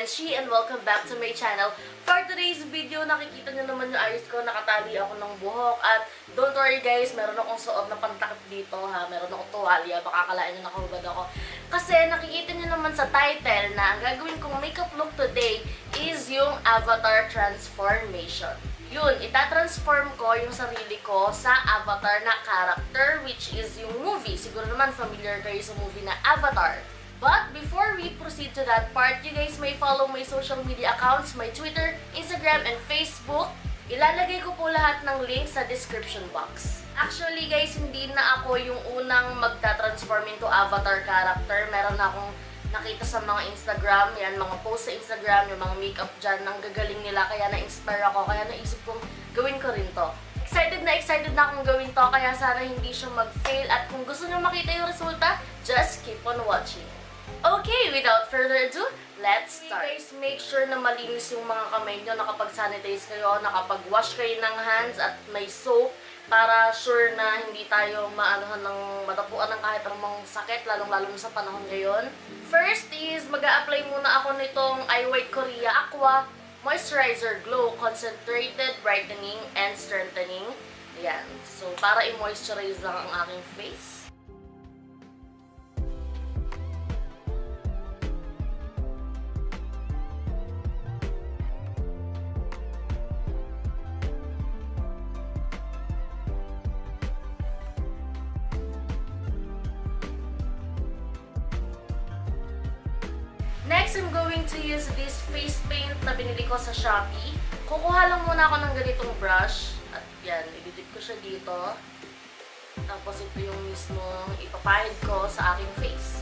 Benshi and welcome back to my channel. For today's video, nakikita nyo naman yung ayos ko, nakatali ako ng buhok at don't worry guys, meron akong suot na pantakip dito ha, meron akong tuwalya, baka akalain nyo nakahubad ako. Kasi nakikita nyo naman sa title na ang gagawin kong makeup look today is yung avatar transformation. Yun, itatransform ko yung sarili ko sa avatar na character which is yung movie. Siguro naman familiar kayo sa movie na Avatar. But before we proceed to that part, you guys may follow my social media accounts, my Twitter, Instagram, and Facebook. Ilalagay ko po lahat ng links sa description box. Actually guys, hindi na ako yung unang magta-transform into avatar character. Meron na akong nakita sa mga Instagram, yan, mga post sa Instagram, yung mga makeup dyan, ang gagaling nila, kaya na-inspire ako, kaya naisip kong gawin ko rin to. Excited na akong gawin to, kaya sana hindi siya mag-fail, at kung gusto nyo makita yung resulta, just keep on watching. Okay, without further ado, let's start. Guys, make sure na malinis yung mga kamay nyo, nakapag-sanitize kayo, nakapag-wash kayo ng hands at may soap para sure na hindi tayo maanohan ng matapuan ng kahit anong sakit, lalong-lalo sa panahon ngayon. First is, mag-a-apply muna ako nitong Eye White Korea Aqua Moisturizer Glow Concentrated Brightening and Strengthening. Ayan. So, para i-moisturize lang ang aking face. Next, I'm going to use this face paint na binili ko sa Shopee. Kukuha lang muna ako ng ganitong brush. At yan, i-dip ko siya dito. Tapos ito yung mismo ipapahid ko sa aking face.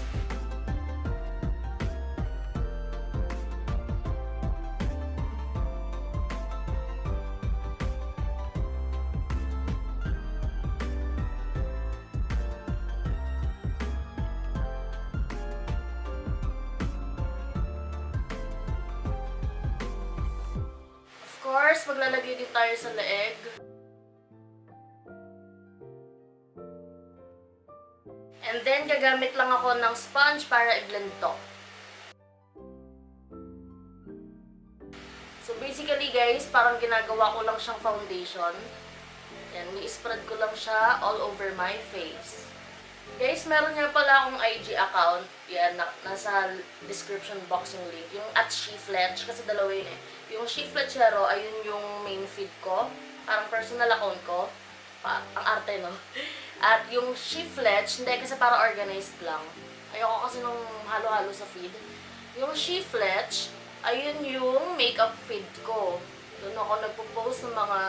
Of course, maglalagay din tayo sa leeg. And then, gagamit lang ako ng sponge para i-blend to. So, basically guys, parang ginagawa ko lang siyang foundation. Yan, i-spread ko lang siya all over my face. Guys, meron nga pala akong IG account. Yan, nasa description box yung link. Yung @shifletch, kasi dalawa yun eh. Yung Fletchero, ayun yung main feed ko. Parang personal account ko. Ang arte, no? At yung Shifletch, hindi kasi para organized lang. Ayoko kasi nung halo-halo sa feed. Yung Shifletch, ayun yung makeup feed ko. Doon ako nagpo-post ng mga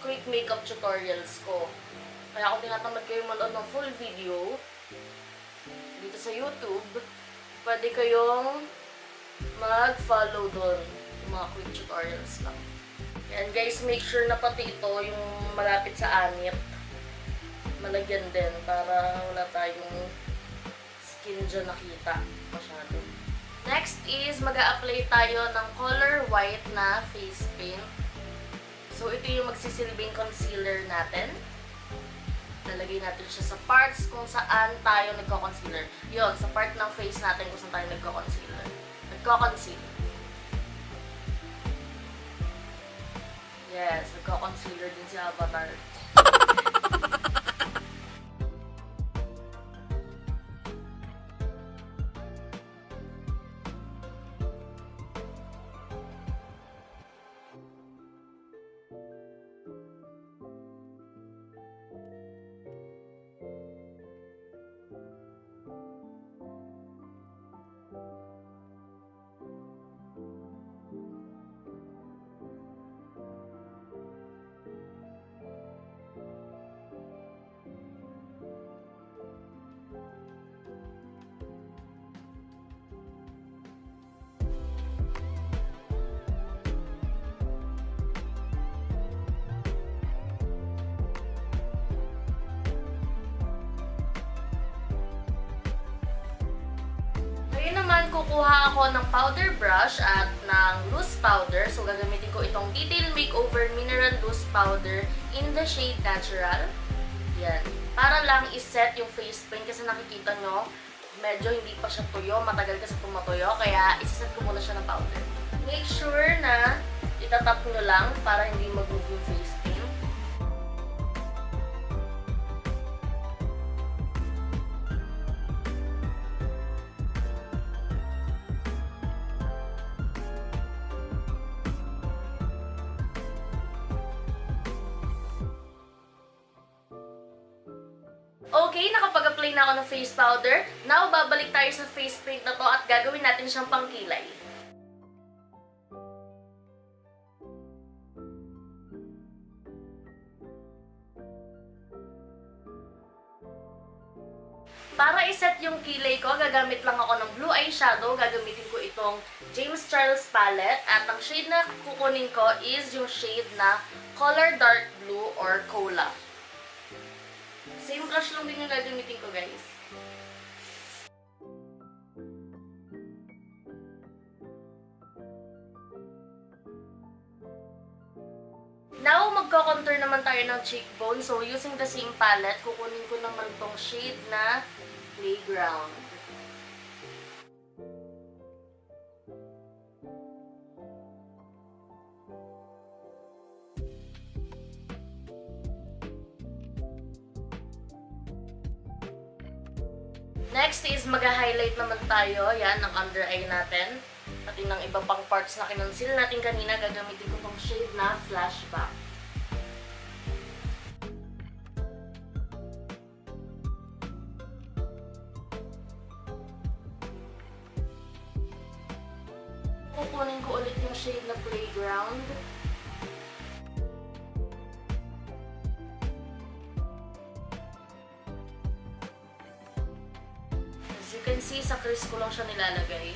quick makeup tutorials ko. Kaya kung tinatamad kayo manood ng full video dito sa YouTube, pwede kayong mag-follow doon. Mga quick tutorials lang. Yan guys, make sure na pati ito yung malapit sa anit malagyan din para wala tayong skin dyan nakita masyado. Next is mag-a-apply tayo ng color white na face paint. So ito yung magsisilbing concealer natin. Lalagay natin siya sa parts kung saan tayo nagko-concealer. Yun, sa part ng face natin kung saan tayo nagko-concealer. Nagko-conceal. Yes, nagko-concealer din si Avatar. Kukuha ako ng powder brush at ng loose powder. So, gagamitin ko itong Detail Makeover Mineral Loose Powder in the shade Natural. Yan. Para lang iset yung face paint kasi nakikita nyo, medyo hindi pa siya tuyo. Matagal kasi pumatuyo, kaya isaset ko muna siya ng powder. Make sure na itatap nyo lang para hindi mag-move yung face paint. Okay, nakapag-apply na ako ng face powder. Now, babalik tayo sa face paint na to at gagawin natin siyang pangkilay. Para iset yung kilay ko, gagamit lang ako ng blue eyeshadow. Gagamitin ko itong James Charles palette. At ang shade na kukunin ko is yung shade na color dark blue or cola. Same brush lang din yung gagamitin ko, guys. Now, magko-contour naman tayo ng cheekbone. So, using the same palette, kukunin ko naman tong shade na Playground. Next is mag-highlight naman tayo. Yan, ng under eye natin. Pati ng iba pang parts na kinonceal natin kanina, gagamitin ko tong shade na Flashback. Kukunin ko ulit yung shade na Playground. As you can see, sa crease ko lang siya nilalagay.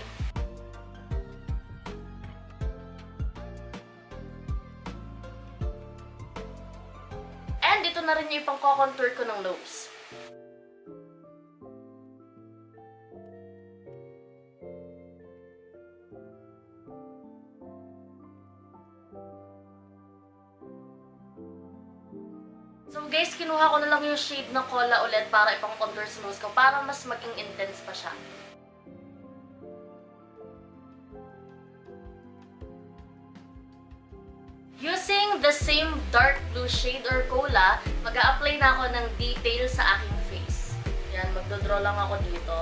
And ito na rin yung pang-contour ko ng nose. So guys, kinuha ko na lang yung shade na cola ulit para ipang-contour sa nose ko para mas maging intense pa siya. Using the same dark blue shade or cola, mag-a-apply na ako ng detail sa aking face. Yan, magdodraw lang ako dito.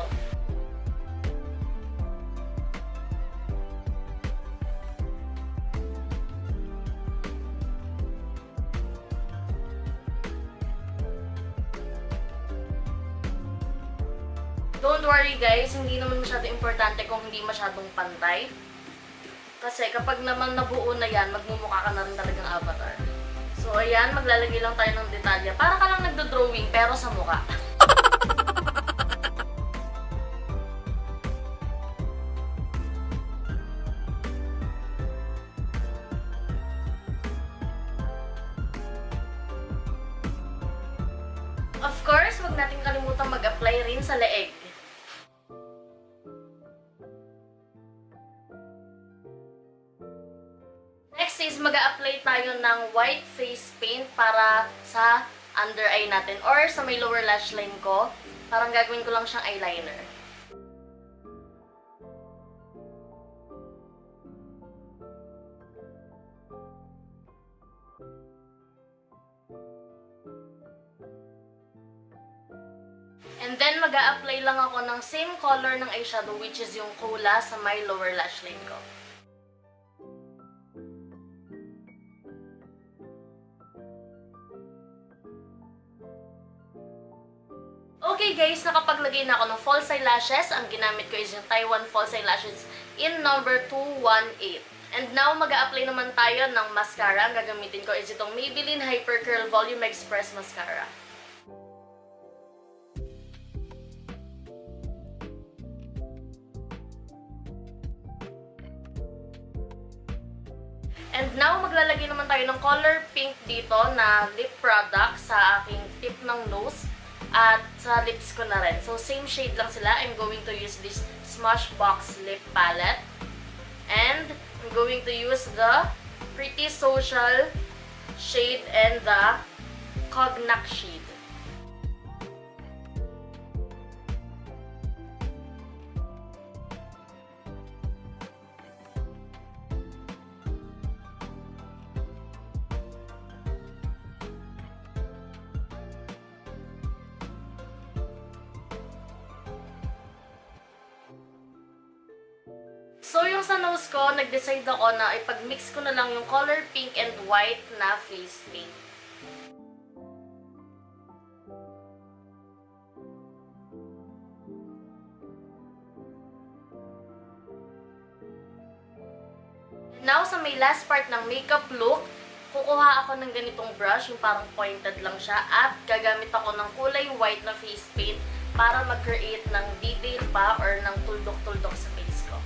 Don't worry guys, hindi naman masyado importante kung hindi masyadong pantay. Kasi kapag naman nabuo na yan, magmumukha ka na rin talagang avatar. So ayan, maglalagay lang tayo ng detalye. Para ka lang nagdo-drawing pero sa mukha. Of course, huwag natin kalimutang mag-apply rin sa leeg. Next is mag-a-apply tayo ng white face paint para sa under eye natin or sa may lower lash line ko. Parang gagawin ko lang siyang eyeliner. And then mag-a-apply lang ako ng same color ng eyeshadow which is yung cola sa my lower lash line ko. Okay guys, nakapaglagay na ako ng false eyelashes. Ang ginamit ko is yung Taiwan false eyelashes in number 218. And now, mag-a-apply naman tayo ng mascara. Ang gagamitin ko is itong Maybelline Hypercurl Volume Express Mascara. And now, maglalagay naman tayo ng color pink dito na lip product sa aking tip ng nose. At sa lips ko na rin. So, same shade lang sila. I'm going to use this Smashbox lip palette. And I'm going to use the Pretty Social shade and the Cognac shade. So, yung sa nose ko, nag-decide ako na ipag-mix ko na lang yung color pink and white na face paint. Now, sa may last part ng makeup look, kukuha ako ng ganitong brush, yung parang pointed lang siya, at gagamit ako ng kulay white na face paint para mag-create ng detail pa or ng tuldok-tuldok sa face ko.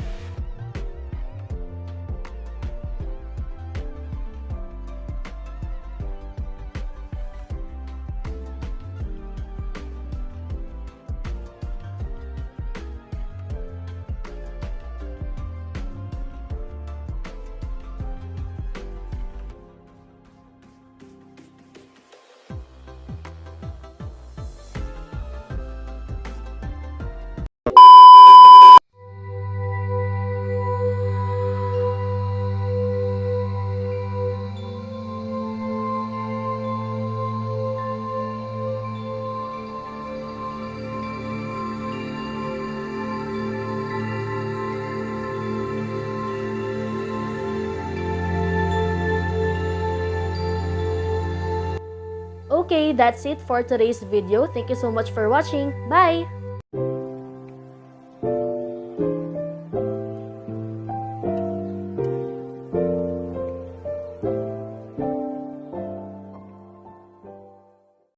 Okay, that's it for today's video. Thank you so much for watching. Bye!